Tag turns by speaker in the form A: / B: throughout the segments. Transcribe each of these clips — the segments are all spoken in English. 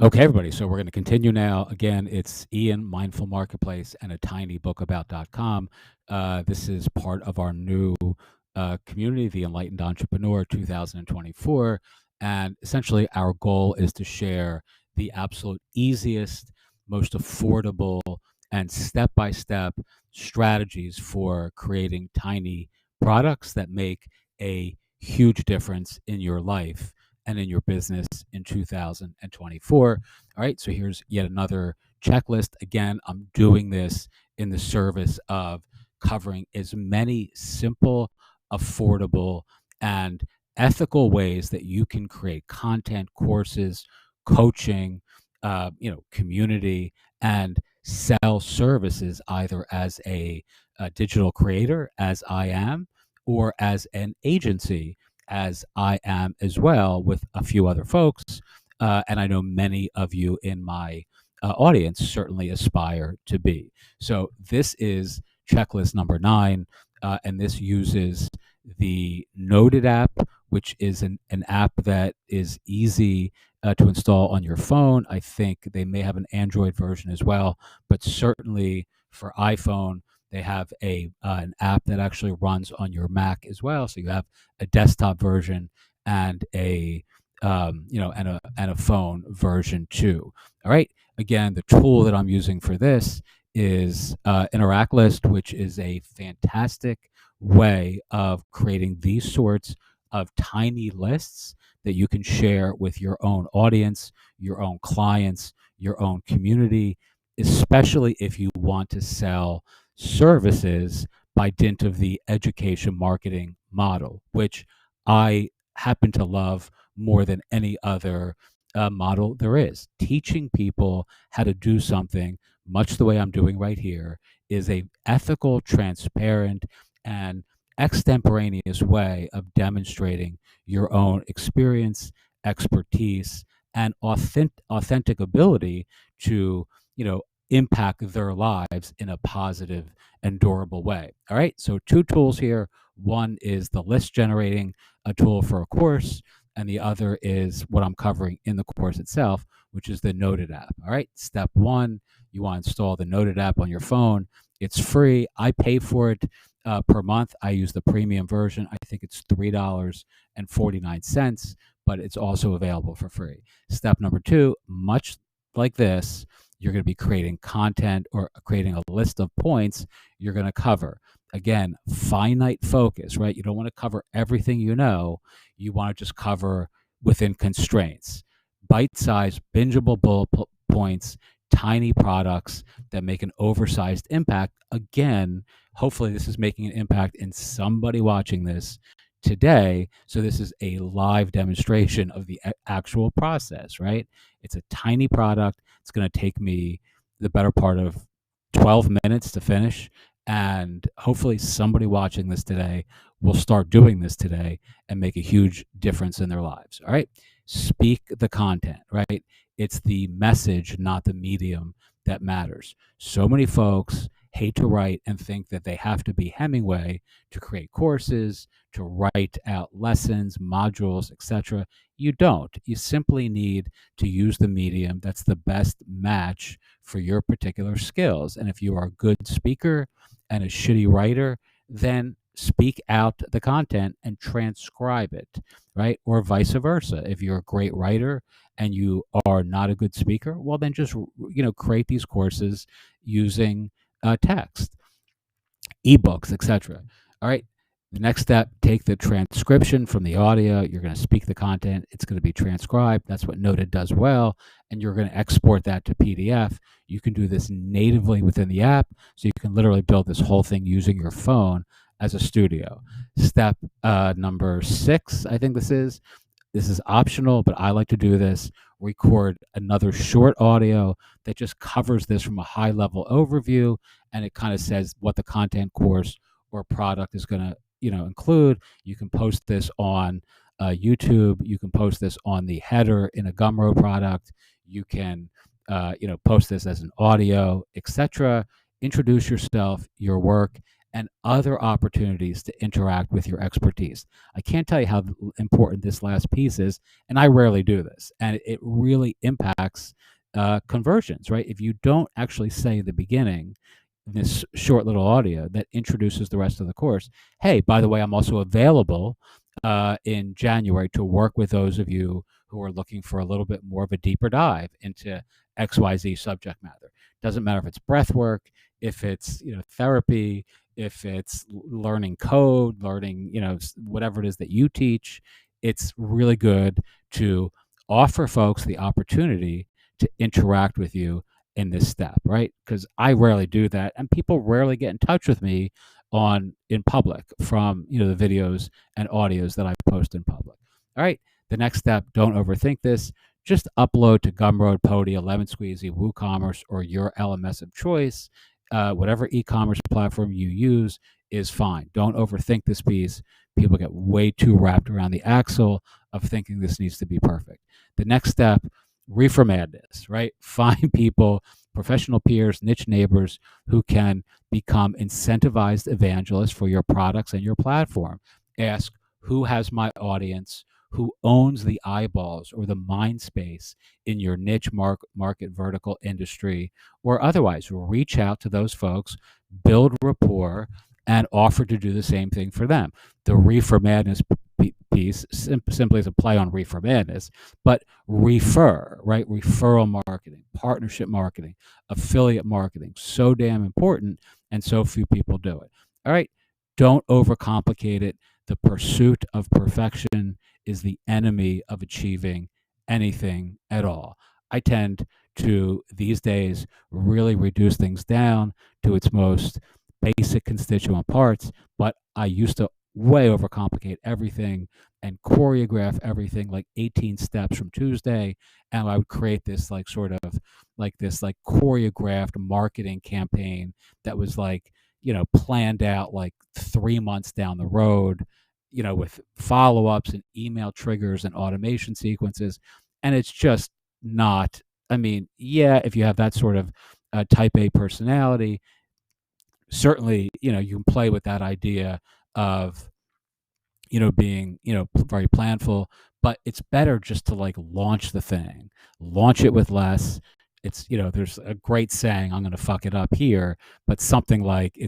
A: Okay, everybody. So we're going to continue now. Again, it's Ian, Mindful Marketplace, and a tinybookabout.com. This is part of our new community, the Enlightened Entrepreneur 2024. And essentially, our goal is to share the absolute easiest, most affordable, and step by step strategies for creating tiny products that make a huge difference in your life and in your business in 2024. All right, so here's yet another checklist. Again, I'm doing this in the service of covering as many simple, affordable, and ethical ways that you can create content, courses, coaching, community, and sell services either as a digital creator, as I am, or as an agency, as I am as well, with a few other folks. And I know many of you in my audience certainly aspire to be. So this is checklist number 9, and this uses the Noted app, which is an app that is easy to install on your phone. I think they may have an Android version as well, but certainly for iPhone, they have an app that actually runs on your Mac as well. So you have a desktop version and a phone version too. All right. Again, the tool that I'm using for this is Interactlist, which is a fantastic way of creating these sorts of tiny lists that you can share with your own audience, your own clients, your own community, especially if you want to sell services by dint of the education marketing model, which I happen to love more than any other model there is. Teaching people how to do something, much the way I'm doing right here, is a ethical, transparent, and extemporaneous way of demonstrating your own experience, expertise, and authentic ability to, impact their lives in a positive and durable way. All right. So 2 tools here. One is the list generating a tool for a course, and the other is what I'm covering in the course itself, which is the Noted app. All right. Step 1, you want to install the Noted app on your phone. It's free. I pay for it per month. I use the premium version. I think it's $3.49, but it's also available for free. Step number 2, much like this, you're going to be creating content or creating a list of points you're going to cover. Again, finite focus, right? You don't want to cover everything you know. You want to just cover within constraints. Bite-sized, bingeable bullet points, tiny products that make an oversized impact. Again, hopefully this is making an impact in somebody watching this today. So this is a live demonstration of the actual process, right? It's a tiny product. It's going to take me the better part of 12 minutes to finish. And hopefully somebody watching this today will start doing this today and make a huge difference in their lives. All right. Speak the content, right? It's the message, not the medium, that matters. So many folks hate to write and think that they have to be Hemingway to create courses, to write out lessons, modules, etc. You don't. You simply need to use the medium that's the best match for your particular skills. And if you are a good speaker and a shitty writer, then speak out the content and transcribe it, right? Or vice versa. If you're a great writer and you are not a good speaker, well, then just, create these courses using text, ebooks, etc. All right. The next step, take the transcription from the audio. You're going to speak the content. It's going to be transcribed. That's what Noted does well. And you're going to export that to PDF. You can do this natively within the app. So you can literally build this whole thing using your phone as a studio. Step number 6, I think this is. This is optional, but I like to do this. Record another short audio that just covers this from a high level overview, and it kind of says what the content, course, or product is going to include. You can post this on YouTube. You can post this on the header in a Gumroad product. You can post this as an audio, etc. Introduce yourself, your work, and other opportunities to interact with your expertise. I can't tell you how important this last piece is, and I rarely do this, and it really impacts conversions, right? If you don't actually say at the beginning, this short little audio that introduces the rest of the course, hey, by the way, I'm also available in January to work with those of you who are looking for a little bit more of a deeper dive into XYZ subject matter. Doesn't matter if it's breath work, if it's therapy, if it's learning code, learning whatever it is that you teach. It's really good to offer folks the opportunity to interact with you in this step, right? Because I rarely do that, and people rarely get in touch with me in public from the videos and audios that I post in public. All right. The next step, don't overthink this. Just upload to Gumroad, Podia, Lemon Squeezy, WooCommerce, or your LMS of choice. Whatever e-commerce platform you use is fine. Don't overthink this piece. People get way too wrapped around the axle of thinking this needs to be perfect. The next step, reefer madness, right? Find people, professional peers, niche neighbors who can become incentivized evangelists for your products and your platform. Ask, who has my audience? Who owns the eyeballs or the mind space in your niche market vertical industry, or otherwise reach out to those folks, build rapport, and offer to do the same thing for them. The reefer madness piece simply is a play on reefer madness, but refer, right? Referral marketing, partnership marketing, affiliate marketing, so damn important, and so few people do it. All right, don't overcomplicate it. The pursuit of perfection is the enemy of achieving anything at all. I tend to, these days, really reduce things down to its most basic constituent parts, but I used to way overcomplicate everything and choreograph everything like 18 steps from Tuesday, and I would create this choreographed marketing campaign that was planned out like 3 months down the road, with follow-ups and email triggers and automation sequences. And it's just not, I mean, yeah, if you have that sort of type A personality, certainly, you can play with that idea of, being, very planful, but it's better just to launch the thing, launch it with less. It's, there's a great saying, I'm going to fuck it up here, but something like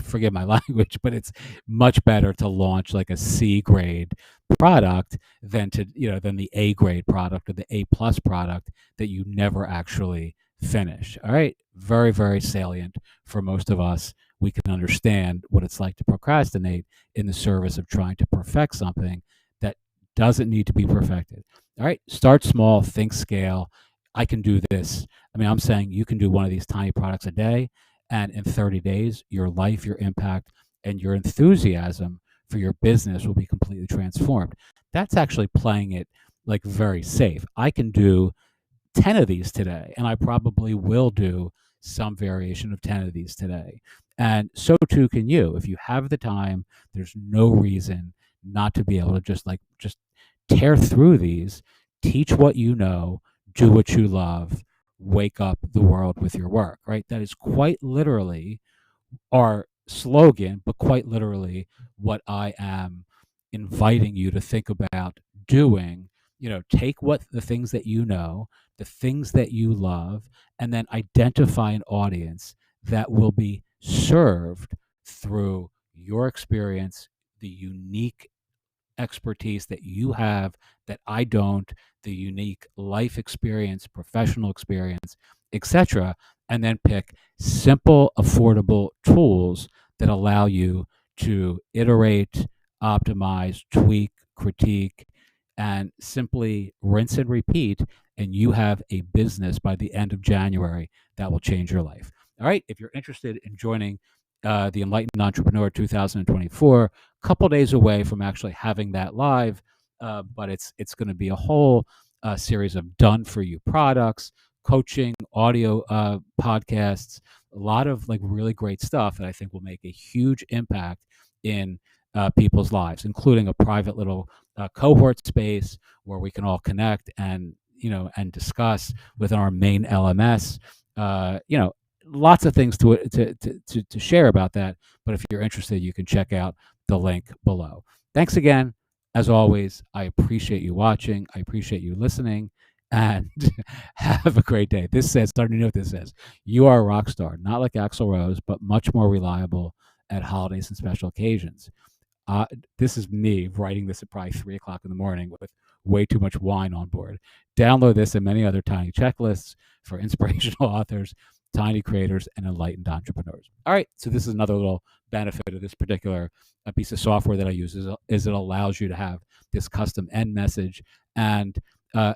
A: forgive my language, but it's much better to launch like a C grade product than the A grade product or the A plus product that you never actually finish. All right. Very, very salient for most of us. We can understand what it's like to procrastinate in the service of trying to perfect something that doesn't need to be perfected. All right, start small, think scale. I can do this. I mean, I'm saying you can do one of these tiny products a day, and in 30 days, your life, your impact, and your enthusiasm for your business will be completely transformed. That's actually playing it very safe. I can do 10 of these today, and I probably will do some variation of 10 of these today. And so too can you. If you have the time, there's no reason not to be able to just tear through these, teach what you know, do what you love, wake up the world with your work, right? That is quite literally our slogan, but quite literally what I am inviting you to think about doing. Take the things that you know, the things that you love, and then identify an audience that will be served through your experience, the unique expertise that you have that I don't, the unique life experience, professional experience, etc., and then pick simple, affordable tools that allow you to iterate, optimize, tweak, critique, and simply rinse and repeat, and you have a business by the end of January that will change your life. All right, if you're interested in joining the Enlightened Entrepreneur 2024, a couple days away from actually having that live, but it's going to be a whole series of done-for-you products, coaching, audio podcasts, a lot of really great stuff that I think will make a huge impact in people's lives, including a private little cohort space where we can all connect and discuss within our main LMS, lots of things to share about that. But if you're interested, you can check out the link below. Thanks again. As always, I appreciate you watching. I appreciate you listening. And have a great day. This says, starting to know what this says. You are a rock star, not like Axl Rose, but much more reliable at holidays and special occasions. Uh, this is me writing this at probably 3 o'clock in the morning with way too much wine on board. Download this and many other tiny checklists for inspirational authors, tiny creators, and enlightened entrepreneurs. All right, so this is another little benefit of this particular piece of software that I use is it allows you to have this custom end message. And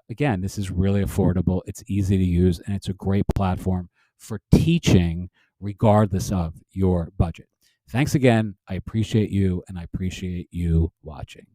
A: again, this is really affordable. It's easy to use, and it's a great platform for teaching regardless of your budget. Thanks again. I appreciate you, and I appreciate you watching.